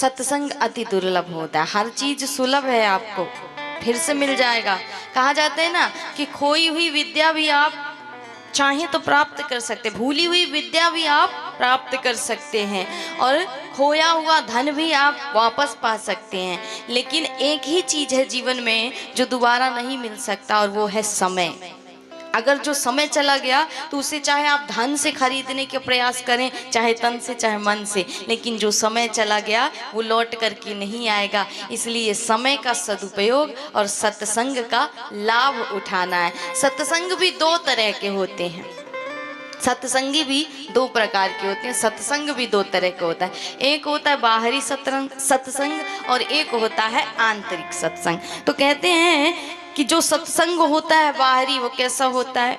सत्संग अति दुर्लभ होता है। हर चीज सुलभ है, आपको फिर से मिल जाएगा। कहा जाता है ना कि खोई हुई विद्या भी आप चाहे तो प्राप्त कर सकते, भूली हुई विद्या भी आप प्राप्त कर सकते हैं, और खोया हुआ धन भी आप वापस पा सकते हैं। लेकिन एक ही चीज है जीवन में जो दोबारा नहीं मिल सकता, और वो है समय। अगर जो समय चला गया तो उसे चाहे आप धन से खरीदने के प्रयास करें, चाहे तन से चाहे मन से, लेकिन जो समय चला गया वो लौट करके नहीं आएगा। इसलिए समय का सदुपयोग और सत्संग का लाभ उठाना है। सत्संग भी दो तरह के होते हैं, सत्संगी भी दो प्रकार के होते हैं, सत्संग भी दो तरह का होता है। एक होता है बाहरी सत्संग और एक होता है आंतरिक सत्संग। तो कहते हैं कि जो सत्संग होता है बाहरी, वो कैसा होता है?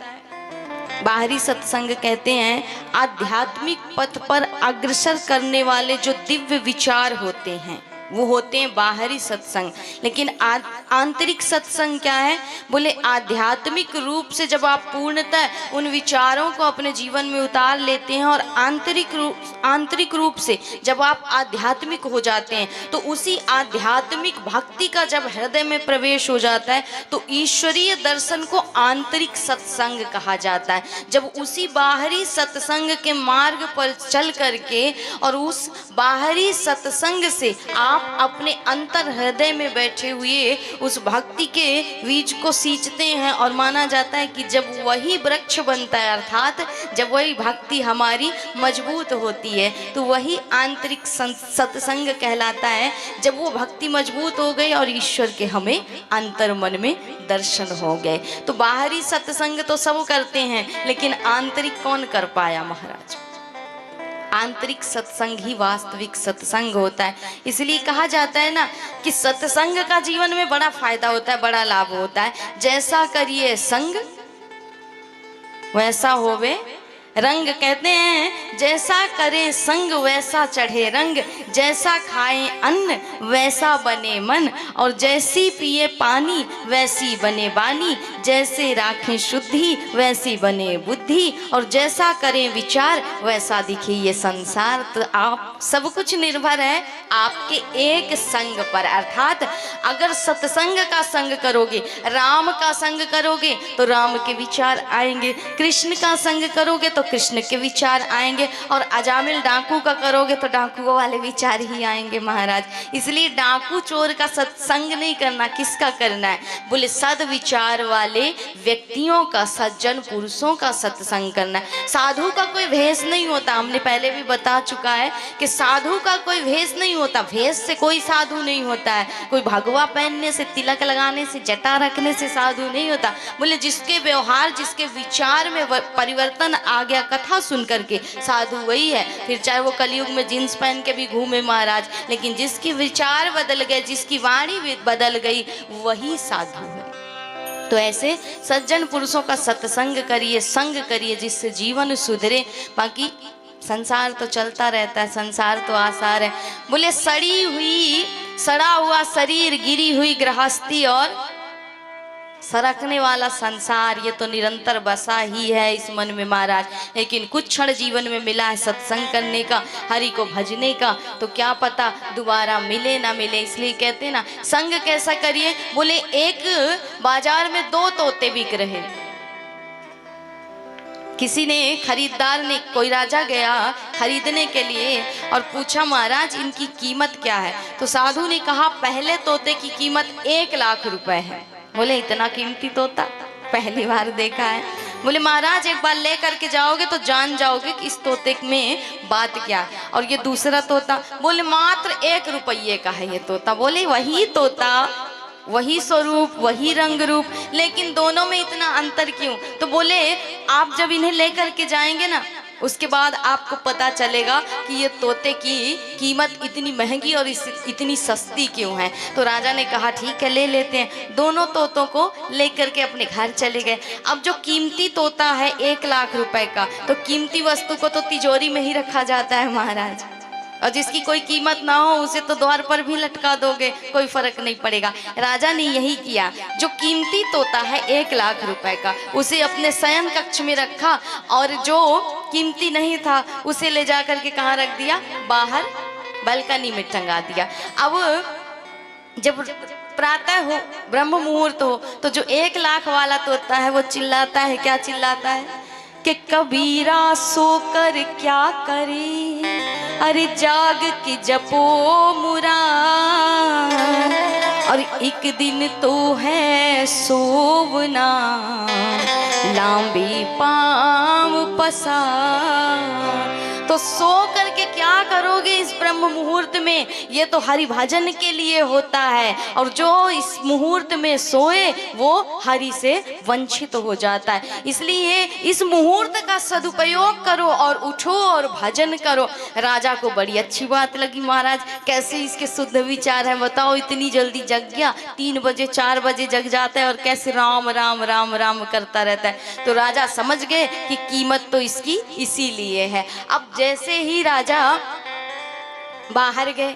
बाहरी सत्संग कहते हैं आध्यात्मिक पथ पर अग्रसर करने वाले जो दिव्य विचार होते हैं, वो होते हैं बाहरी सत्संग। लेकिन आंतरिक सत्संग क्या है? बोले आध्यात्मिक रूप से जब आप पूर्णतः उन विचारों को अपने जीवन में उतार लेते हैं, और आंतरिक रूप से जब आप आध्यात्मिक हो जाते हैं, तो उसी आध्यात्मिक भक्ति का जब हृदय में प्रवेश हो जाता है तो ईश्वरीय दर्शन को आंतरिक सत्संग कहा जाता है। जब उसी बाहरी सत्संग के मार्ग पर चल करके और उस बाहरी सत्संग से आप अपने अंतर हृदय में बैठे हुए उस भक्ति के बीज को सींचते हैं, और माना जाता है कि जब वही वृक्ष बनता है, अर्थात जब वही भक्ति हमारी मजबूत होती है, तो वही आंतरिक सत्संग कहलाता है। जब वो भक्ति मजबूत हो गई और ईश्वर के हमें अंतर मन में दर्शन हो गए। तो बाहरी सत्संग तो सब करते हैं, लेकिन आंतरिक कौन कर पाया महाराज? आंतरिक सत्संग ही वास्तविक सत्संग होता है। इसलिए कहा जाता है ना कि सत्संग का जीवन में बड़ा फायदा होता है, बड़ा लाभ होता है। जैसा करिए संग वैसा होवे रंग। कहते हैं जैसा करें संग वैसा चढ़े रंग, जैसा खाएं अन्न वैसा बने मन, और जैसी पिए पानी वैसी बने बानी, जैसे राखें शुद्धि वैसी बने बुद्धि, और जैसा करें विचार वैसा दिखे ये संसार। तो आप सब कुछ निर्भर है आपके एक संग पर। अर्थात अगर सत्संग का संग करोगे, राम का संग करोगे तो राम के विचार आएंगे, कृष्ण का संग करोगे तो कृष्ण के विचार आएंगे, और अजामिल डाकू का करोगे तो डाकुओं वाले विचार ही आएंगे महाराज। इसलिए डाकू चोर का सत्संग नहीं करना, किसका करना है? बोले सद विचार वाले व्यक्तियों का, सज्जन पुरुषों का सत्संग करना है। साधु का कोई भेष नहीं होता, हमने पहले भी बता चुका है कि साधु का कोई भेष नहीं होता, भेष से कोई साधु नहीं होता है। कोई भगवा पहनने से, तिलक लगाने से, जटा रखने से साधु नहीं होता। बोले जिसके व्यवहार, जिसके विचार में परिवर्तन आ गया कथा सुन करके, साधु वही है। फिर चाहे वो कलयुग में जींस पहन के भी घूमे महाराज, लेकिन जिसके विचार बदल गए, जिसकी वाणी बदल गई, वही साधु है। तो ऐसे सज्जन पुरुषों का सत्संग करिए, संग करिए, जिससे जीवन सुधरे। बाकी संसार तो चलता रहता है, संसार तो आसार है। बोले सड़ा हुआ शरीर, गिरी हुई गृहस्थी और सरकने वाला संसार, ये तो निरंतर बसा ही है इस मन में महाराज। लेकिन कुछ क्षण जीवन में मिला है सत्संग करने का, हरि को भजने का, तो क्या पता दोबारा मिले ना मिले। इसलिए कहते हैं ना संग कैसा करिए? बोले एक बाजार में दो तोते बिक रहे, किसी ने, खरीदार ने, कोई राजा गया खरीदने के लिए और पूछा महाराज इनकी कीमत क्या है? तो साधु ने कहा पहले तोते की कीमत 1 लाख रुपए है। बोले इतना कीमती तोता पहली बार देखा है। बोले महाराज एक बार ले करके जाओगे तो जान जाओगे कि इस तोते में बात क्या है। और ये दूसरा तोता, बोले मात्र 1 रुपये का है ये तोता। बोले वही तोता, वही स्वरूप, वही रंग रूप, लेकिन दोनों में इतना अंतर क्यों? तो बोले आप जब इन्हें लेकर के जाएंगे ना, उसके बाद आपको पता चलेगा कि ये तोते की कीमत इतनी महंगी और इतनी सस्ती क्यों है। तो राजा ने कहा ठीक है ले लेते हैं। दोनों तोतों को लेकर के अपने घर चले गए। अब जो कीमती तोता है 1 लाख रुपए का, तो कीमती वस्तु को तो तिजोरी में ही रखा जाता है महाराज, और जिसकी कोई कीमत ना हो उसे तो द्वार पर भी लटका दोगे, कोई फर्क नहीं पड़ेगा। राजा ने यही किया। जो कीमती तोता है 1 लाख रुपए का, उसे अपने शयन कक्ष में रखा, और जो कीमती नहीं था उसे ले जा करके कहाँ रख दिया? बाहर बालकनी में टंगा दिया। अब जब प्रातः हो, ब्रह्म मुहूर्त हो, तो जो 1 लाख वाला तोता है वो चिल्लाता है, क्या चिल्लाता है कि कबीरा सोकर क्या करे, अरे जाग के जपो मुराद, और एक दिन तो है सोवना लांबी पाँव पसार। तो सो करके क्या करोगे इस ब्रह्म मुहूर्त में, ये तो हरि भजन के लिए होता है, और जो इस मुहूर्त में सोए वो हरि से वंचित हो जाता है। इसलिए इस मुहूर्त का सदुपयोग करो और उठो और भजन करो। राजा को बड़ी अच्छी बात लगी, महाराज कैसे इसके शुद्ध विचार है, बताओ इतनी जल्दी जग गया, 3 बजे 4 बजे जग जाता है और कैसे राम राम राम राम करता रहता है। तो राजा समझ गए कि कीमत तो इसकी इसीलिए है। अब जैसे ही राजा बाहर गए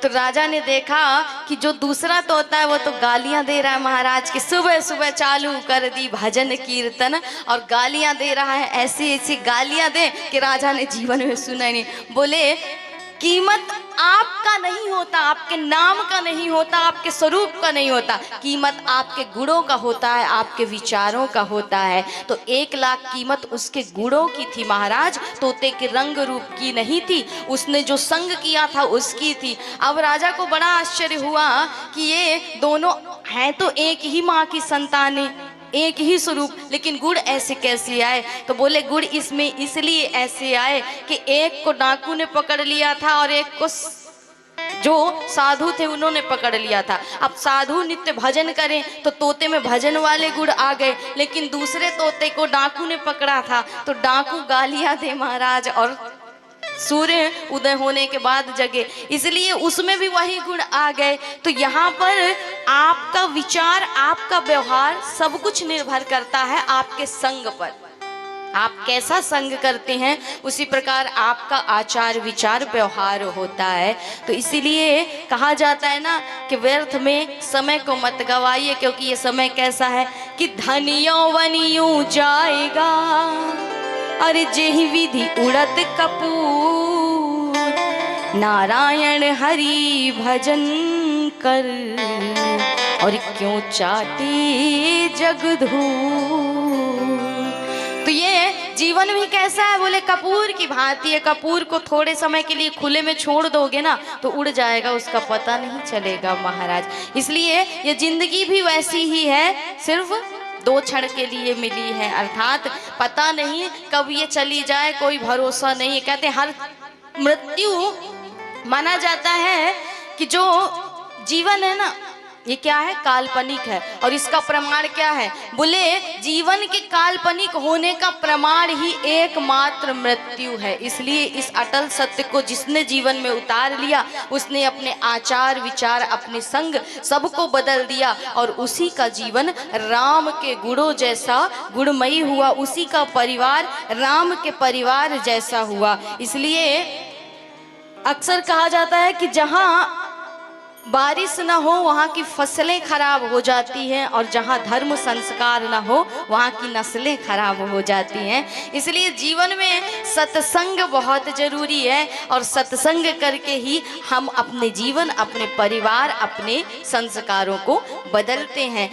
तो राजा ने देखा कि जो दूसरा तोता है वो तो गालियां दे रहा है महाराज की, सुबह सुबह चालू कर दी भजन कीर्तन, और गालियां दे रहा है, ऐसी ऐसी गालियां दे कि राजा ने जीवन में सुना ही नहीं। बोले कीमत आपका नहीं होता, आपके नाम का नहीं होता, आपके स्वरूप का नहीं होता, कीमत आपके गुणों का होता है, आपके विचारों का होता है। तो 1 लाख कीमत उसके गुणों की थी महाराज, तोते के रंग रूप की नहीं थी, उसने जो संग किया था उसकी थी। अब राजा को बड़ा आश्चर्य हुआ कि ये दोनों हैं तो एक ही माँ की संतानें, एक ही स्वरूप, लेकिन गुण ऐसे कैसे आए। तो बोले गुण इसमें इसलिए ऐसे आए कि एक को डाकू ने पकड़ लिया था और एक को जो साधु थे उन्होंने पकड़ लिया था। अब साधु नित्य भजन करें तो तोते में भजन वाले गुण आ गए, लेकिन दूसरे तोते को डाकू ने पकड़ा था तो डाकू गालियां दे महाराज, और सूर्य उदय होने के बाद जगे, इसलिए उसमें भी वही गुण आ गए। तो यहाँ पर आपका विचार, आपका व्यवहार सब कुछ निर्भर करता है आपके संग पर। आप कैसा संग करते हैं उसी प्रकार आपका आचार विचार व्यवहार होता है। तो इसीलिए कहा जाता है ना कि व्यर्थ में समय को मत गवाइए, क्योंकि ये समय कैसा है कि धनियों वनियों जाएगा, अरे जेहि विधि उड़त कपूर, नारायण हरि भजन कर, और क्यों चाटे जगधूर। तो ये जीवन भी कैसा है, बोले कपूर की भांति है। कपूर को थोड़े समय के लिए खुले में छोड़ दोगे ना तो उड़ जाएगा, उसका पता नहीं चलेगा महाराज। इसलिए ये जिंदगी भी वैसी ही है, सिर्फ 2 क्षण के लिए मिली है, अर्थात पता नहीं कब ये चली जाए, कोई भरोसा नहीं। कहते हर मृत्यु माना जाता है कि जो जीवन है ना ये क्या है, काल्पनिक है, और इसका प्रमाण क्या है, बोले जीवन के काल्पनिक होने का प्रमाण ही एकमात्र मृत्यु है। इसलिए इस अटल सत्य को जिसने जीवन में उतार लिया उसने अपने आचार विचार अपने संग सबको बदल दिया, और उसी का जीवन राम के गुणों जैसा गुणमयी हुआ, उसी का परिवार राम के परिवार जैसा हुआ। इसलिए अक्सर कहा जाता है कि जहाँ बारिश न हो वहाँ की फसलें खराब हो जाती हैं, और जहाँ धर्म संस्कार न हो वहाँ की नस्लें खराब हो जाती हैं। इसलिए जीवन में सत्संग बहुत जरूरी है, और सत्संग करके ही हम अपने जीवन, अपने परिवार, अपने संस्कारों को बदलते हैं।